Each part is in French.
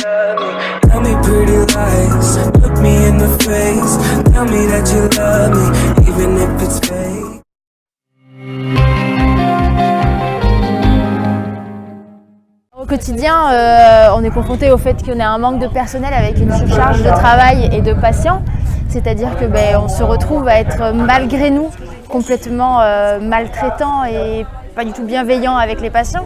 love me. Tell me pretty lies, look me in the face. Tell me that you love me, even if it's fake. Au quotidien, on est confronté au fait qu'on a un manque de personnel avec une surcharge de travail et de patients. C'est-à-dire que on se retrouve à être malgré nous complètement maltraitant et pas du tout bienveillant avec les patients.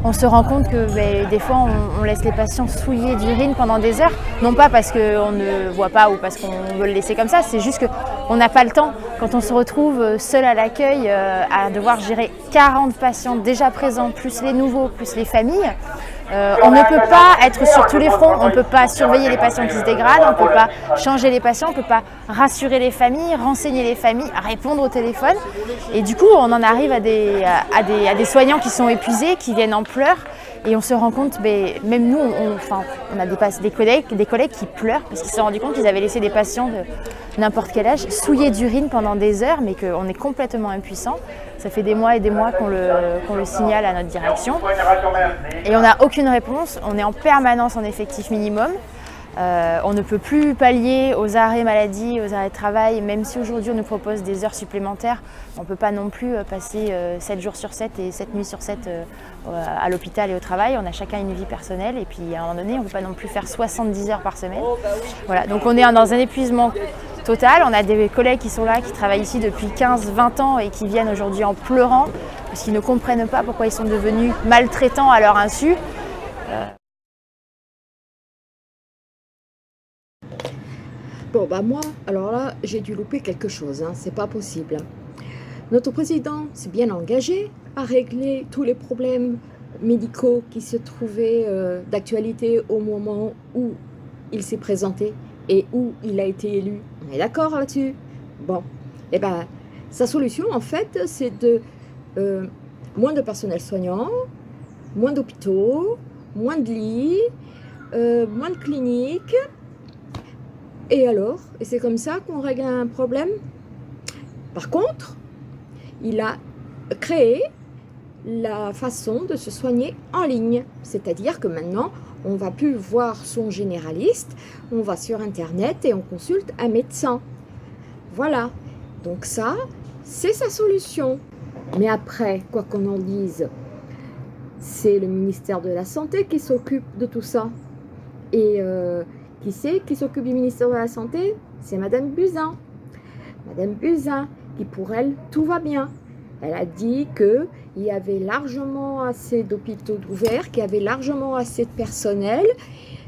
On se rend compte que des fois on laisse les patients souiller d'urine pendant des heures, non pas parce qu'on ne voit pas ou parce qu'on veut le laisser comme ça, c'est juste qu'on n'a pas le temps. Quand on se retrouve seul à l'accueil à devoir gérer 40 patients déjà présents, plus les nouveaux, plus les familles, on ne peut pas être sur tous les fronts, on ne peut pas surveiller les patients qui se dégradent, on ne peut pas changer les patients, on ne peut pas rassurer les familles, renseigner les familles, répondre au téléphone. Et du coup, on en arrive à des soignants qui sont épuisés, qui viennent en pleurs. Et on se rend compte, même nous, on a des collègues qui pleurent parce qu'ils se sont rendus compte qu'ils avaient laissé des patients de n'importe quel âge souillés d'urine pendant des heures, mais qu'on est complètement impuissant. Ça fait des mois et des mois qu'on le signale à notre direction. Et on n'a aucune réponse, on est en permanence en effectif minimum. On ne peut plus pallier aux arrêts maladie, aux arrêts de travail, même si aujourd'hui on nous propose des heures supplémentaires. On ne peut pas non plus passer 7 jours sur 7 et 7 nuits sur 7 à l'hôpital et au travail. On a chacun une vie personnelle et puis à un moment donné, on ne peut pas non plus faire 70 heures par semaine. Voilà, donc on est dans un épuisement total. On a des collègues qui sont là, qui travaillent ici depuis 15-20 ans et qui viennent aujourd'hui en pleurant parce qu'ils ne comprennent pas pourquoi ils sont devenus maltraitants à leur insu. Bon, moi, alors là, j'ai dû louper quelque chose, c'est pas possible. Notre président s'est bien engagé à régler tous les problèmes médicaux qui se trouvaient d'actualité au moment où il s'est présenté et où il a été élu. On est d'accord là-dessus? Bon, sa solution, en fait, c'est de moins de personnel soignant, moins d'hôpitaux, moins de lits, moins de cliniques. Et alors? Et c'est comme ça qu'on règle un problème? Par contre, il a créé la façon de se soigner en ligne. C'est-à-dire que maintenant, on ne va plus voir son généraliste, on va sur Internet et on consulte un médecin. Voilà. Donc ça, c'est sa solution. Mais après, quoi qu'on en dise, c'est le ministère de la Santé qui s'occupe de tout ça. Et qui c'est qui s'occupe du ministère de la Santé? C'est Madame Buzyn. Madame Buzyn, qui pour elle, tout va bien. Elle a dit qu'il y avait largement assez d'hôpitaux ouverts, qu'il y avait largement assez de personnel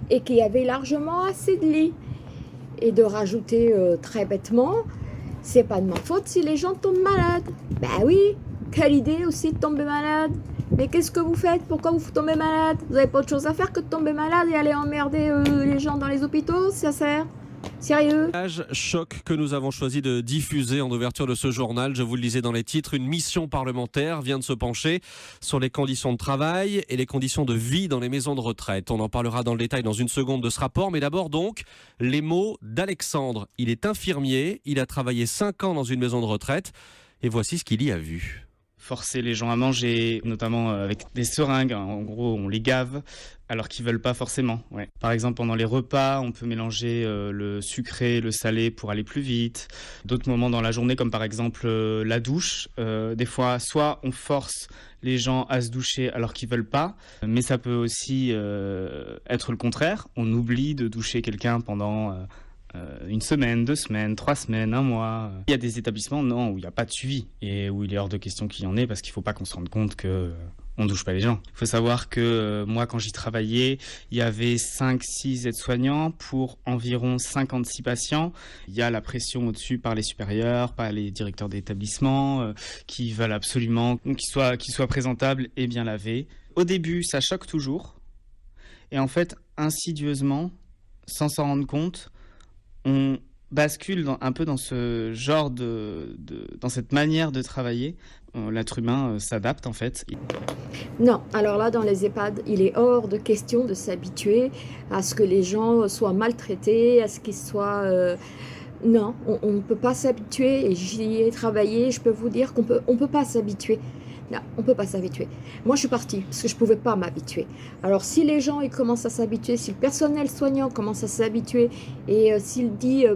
et qu'il y avait largement assez de lits. Et de rajouter très bêtement, c'est pas de ma faute si les gens tombent malades. Ben oui, quelle idée aussi de tomber malade. Mais qu'est-ce que vous faites? Pourquoi vous tombez malade? Vous n'avez pas autre chose à faire que de tomber malade et aller emmerder les gens dans les hôpitaux? Ça sert? Sérieux? Choc que nous avons choisi de diffuser en ouverture de ce journal. Je vous le disais dans les titres, une mission parlementaire vient de se pencher sur les conditions de travail et les conditions de vie dans les maisons de retraite. On en parlera dans le détail dans une seconde de ce rapport, mais d'abord donc les mots d'Alexandre. Il est infirmier, il a travaillé 5 ans dans une maison de retraite et voici ce qu'il y a vu. Forcer les gens à manger, notamment avec des seringues, en gros on les gave alors qu'ils veulent pas forcément. Ouais. Par exemple pendant les repas, on peut mélanger le sucré, le salé pour aller plus vite. D'autres moments dans la journée comme par exemple la douche, des fois soit on force les gens à se doucher alors qu'ils veulent pas, mais ça peut aussi être le contraire. On oublie de doucher quelqu'un pendant une semaine, 2 semaines, 3 semaines, 1 mois. Il y a des établissements où il n'y a pas de suivi et où il est hors de question qu'il y en ait parce qu'il ne faut pas qu'on se rende compte qu'on ne douche pas les gens. Il faut savoir que moi, quand j'y travaillais, il y avait 5-6 aides-soignants pour environ 56 patients. Il y a la pression au-dessus par les supérieurs, par les directeurs d'établissement qui veulent absolument qu'ils soient présentables et bien lavés. Au début, ça choque toujours et en fait, insidieusement, sans s'en rendre compte, on bascule un peu dans ce genre dans cette manière de travailler. L'être humain s'adapte en fait. Non, alors là dans les EHPAD, il est hors de question de s'habituer à ce que les gens soient maltraités, à ce qu'ils soient... Non, on ne peut pas s'habituer et j'y ai travaillé, je peux vous dire qu'on peut pas s'habituer. Non, on ne peut pas s'habituer. Moi, je suis partie parce que je ne pouvais pas m'habituer. Alors, si les gens ils commencent à s'habituer, si le personnel soignant commence à s'habituer et s'il dit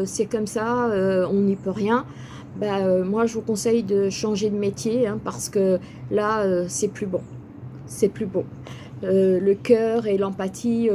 c'est comme ça, on n'y peut rien, moi, je vous conseille de changer de métier hein, parce que là, c'est plus bon. C'est plus bon. Le cœur et l'empathie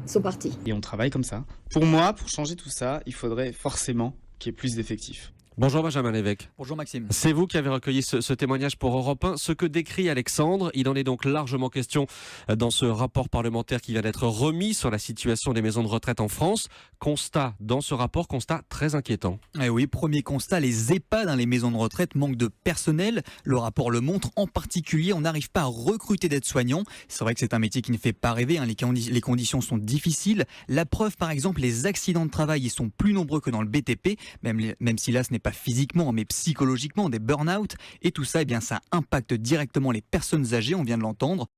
sont partis. Et on travaille comme ça. Pour moi, pour changer tout ça, il faudrait forcément qu'il y ait plus d'effectifs. Bonjour Benjamin Lévesque. Bonjour Maxime. C'est vous qui avez recueilli ce témoignage pour Europe 1. Ce que décrit Alexandre, il en est donc largement question dans ce rapport parlementaire qui vient d'être remis sur la situation des maisons de retraite en France. Constat dans ce rapport, constat très inquiétant. Eh oui, premier constat, les EHPAD, les maisons de retraite, manquent de personnel. Le rapport le montre, en particulier, on n'arrive pas à recruter d'aides-soignants. C'est vrai que c'est un métier qui ne fait pas rêver, les conditions sont difficiles. La preuve, par exemple, les accidents de travail, ils sont plus nombreux que dans le BTP, même si là, ce n'est pas physiquement, mais psychologiquement, des burn-out. Et tout ça, ça impacte directement les personnes âgées, on vient de l'entendre.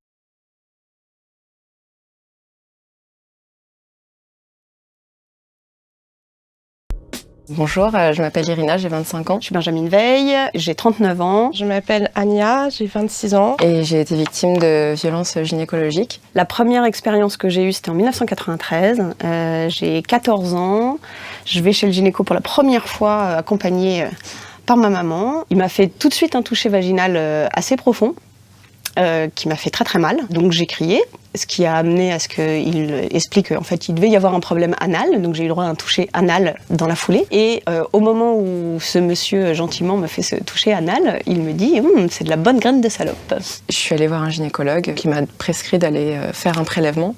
Bonjour, je m'appelle Irina, j'ai 25 ans. Je suis Benjamin Veil, j'ai 39 ans. Je m'appelle Ania, j'ai 26 ans. Et j'ai été victime de violences gynécologiques. La première expérience que j'ai eue, c'était en 1993. J'ai 14 ans. Je vais chez le gynéco pour la première fois, accompagnée par ma maman. Il m'a fait tout de suite un toucher vaginal assez profond. Qui m'a fait très très mal. Donc j'ai crié, ce qui a amené à ce qu'il explique qu'en fait il devait y avoir un problème anal. Donc j'ai eu le droit à un toucher anal dans la foulée. Et au moment où ce monsieur gentiment me fait ce toucher anal, il me dit c'est de la bonne graine de salope. Je suis allée voir un gynécologue qui m'a prescrit d'aller faire un prélèvement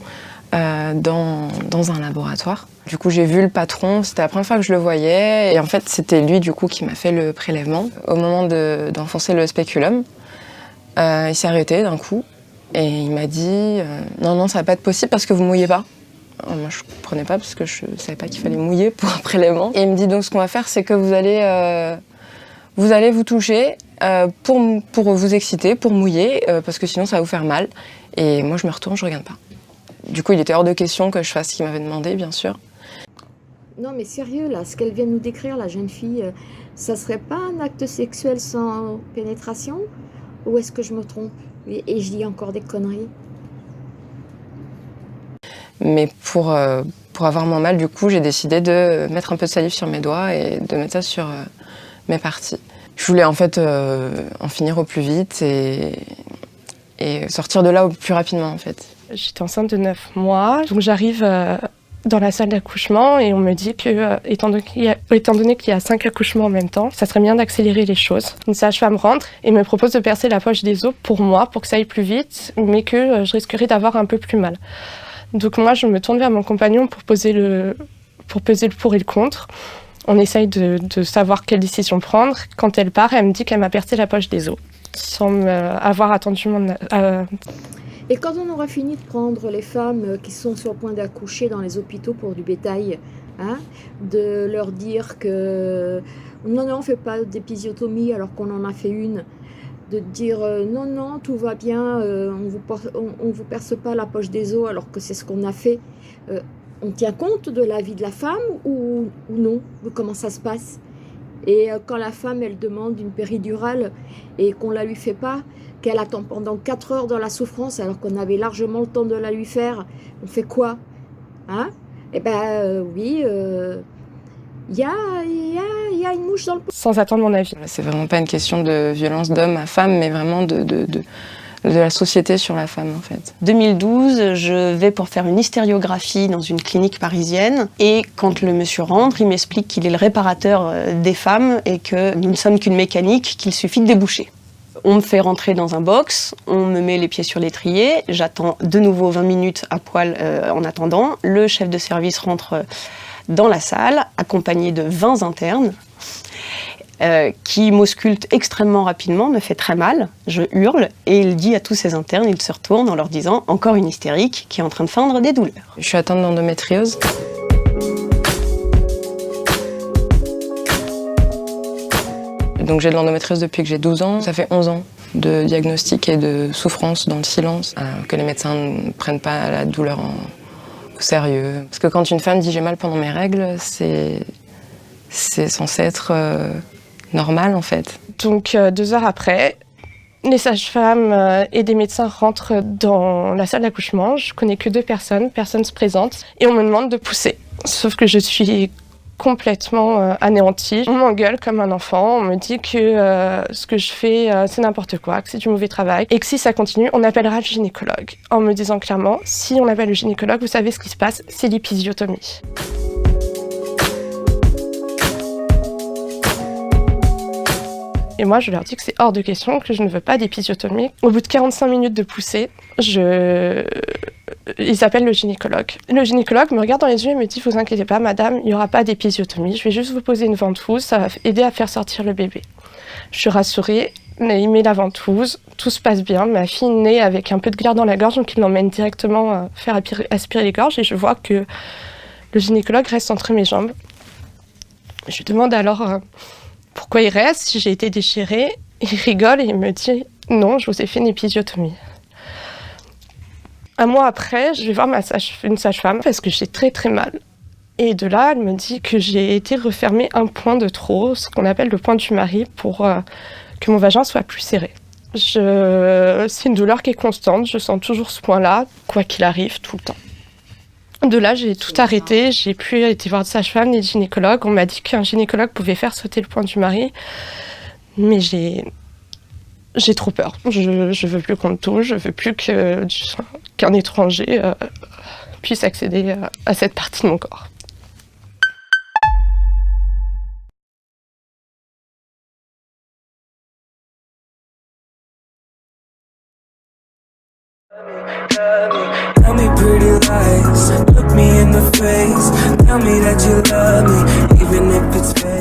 dans un laboratoire. Du coup, j'ai vu le patron, c'était la première fois que je le voyais. Et en fait, c'était lui du coup qui m'a fait le prélèvement. Au moment d'enfoncer le spéculum, il s'est arrêté d'un coup et il m'a dit non, ça va pas être possible parce que vous mouillez pas. Alors, moi, je comprenais pas parce que je savais pas qu'il fallait mouiller pour un prélèvement. Et il me dit donc ce qu'on va faire, c'est que vous allez vous toucher pour vous exciter, pour mouiller, parce que sinon ça va vous faire mal. Et moi, je me retourne, je regarde pas. Du coup, il était hors de question que je fasse ce qu'il m'avait demandé, bien sûr. Non mais sérieux là, ce qu'elle vient de nous décrire, la jeune fille, ça serait pas un acte sexuel sans pénétration ? Ou est-ce que je me trompe et je dis encore des conneries? Mais pour avoir moins mal, du coup, j'ai décidé de mettre un peu de salive sur mes doigts et de mettre ça sur mes parties. Je voulais en fait en finir au plus vite et sortir de là au plus rapidement en fait. J'étais enceinte de 9 mois, donc j'arrive dans la salle d'accouchement et on me dit que, étant donné qu'il y a 5 accouchements en même temps, ça serait bien d'accélérer les choses. Une sage-femme rentre et me propose de percer la poche des os pour moi, pour que ça aille plus vite, mais que je risquerais d'avoir un peu plus mal. Donc moi, je me tourne vers mon compagnon pour peser le pour et le contre. On essaye de savoir quelle décision prendre. Quand elle part, elle me dit qu'elle m'a percé la poche des os, sans avoir attendu mon... Et quand on aura fini de prendre les femmes qui sont sur le point d'accoucher dans les hôpitaux pour du bétail, de leur dire que non, on ne fait pas d'épisiotomie alors qu'on en a fait une, de dire non, tout va bien, on vous perce pas la poche des os alors que c'est ce qu'on a fait. On tient compte de la vie de la femme ou non? Comment ça se passe? Et quand la femme, elle demande une péridurale et qu'on ne la lui fait pas, qu'elle attend pendant 4 heures dans la souffrance alors qu'on avait largement le temps de la lui faire, on fait quoi? Eh ben oui, il y a une mouche dans le pot. Sans attendre mon avis. C'est vraiment pas une question de violence d'homme à femme, mais vraiment de la société sur la femme en fait. 2012, je vais pour faire une hystériographie dans une clinique parisienne et quand le monsieur rentre, il m'explique qu'il est le réparateur des femmes et que nous ne sommes qu'une mécanique qu'il suffit de déboucher. On me fait rentrer dans un box, on me met les pieds sur l'étrier, j'attends de nouveau 20 minutes à poil en attendant. Le chef de service rentre dans la salle, accompagné de 20 internes, qui m'auscultent extrêmement rapidement, me fait très mal, je hurle, et il dit à tous ces internes, il se retourne en leur disant « encore une hystérique qui est en train de feindre des douleurs ». Je suis atteinte d'endométriose. Donc j'ai de l'endométriose depuis que j'ai 12 ans. Ça fait 11 ans de diagnostic et de souffrance dans le silence, que les médecins ne prennent pas la douleur au sérieux. Parce que quand une femme dit j'ai mal pendant mes règles, c'est censé être normal en fait. Donc 2 heures après, Les sages-femmes et des médecins rentrent dans la salle d'accouchement. Je connais que 2 personnes, personne se présente et on me demande de pousser. Sauf que je suis complètement anéantie. On m'engueule comme un enfant, on me dit que ce que je fais c'est n'importe quoi, que c'est du mauvais travail et que si ça continue, on appellera le gynécologue. En me disant clairement, si on appelle le gynécologue, vous savez ce qui se passe, c'est l'épisiotomie. Et moi, je leur dis que c'est hors de question, que je ne veux pas d'épisiotomie. Au bout de 45 minutes de poussée, ils appellent le gynécologue. Le gynécologue me regarde dans les yeux et me dit « Vous inquiétez pas, madame, il n'y aura pas d'épisiotomie. Je vais juste vous poser une ventouse, ça va aider à faire sortir le bébé. » Je suis rassurée, mais il met la ventouse, tout se passe bien. Ma fille naît avec un peu de glaire dans la gorge, donc il l'emmène directement faire aspirer les gorges. Et je vois que le gynécologue reste entre mes jambes. Je lui demande alors... pourquoi il reste, si j'ai été déchirée. Il rigole et il me dit « Non, je vous ai fait une épisiotomie ». Un mois après, je vais voir une sage-femme parce que j'ai très très mal. Et de là, elle me dit que j'ai été refermer un point de trop, ce qu'on appelle le point du mari, pour que mon vagin soit plus serré. C'est une douleur qui est constante, je sens toujours ce point-là, quoi qu'il arrive, tout le temps. De là, j'ai tout arrêté, j'ai plus été voir de sage-femme ni de gynécologue. On m'a dit qu'un gynécologue pouvait faire sauter le point du mari, mais j'ai trop peur. Je veux plus qu'on me touche, je veux plus qu'un étranger puisse accéder à cette partie de mon corps. Tell me pretty lies, look me in the face. Tell me that you love me, even if it's fake.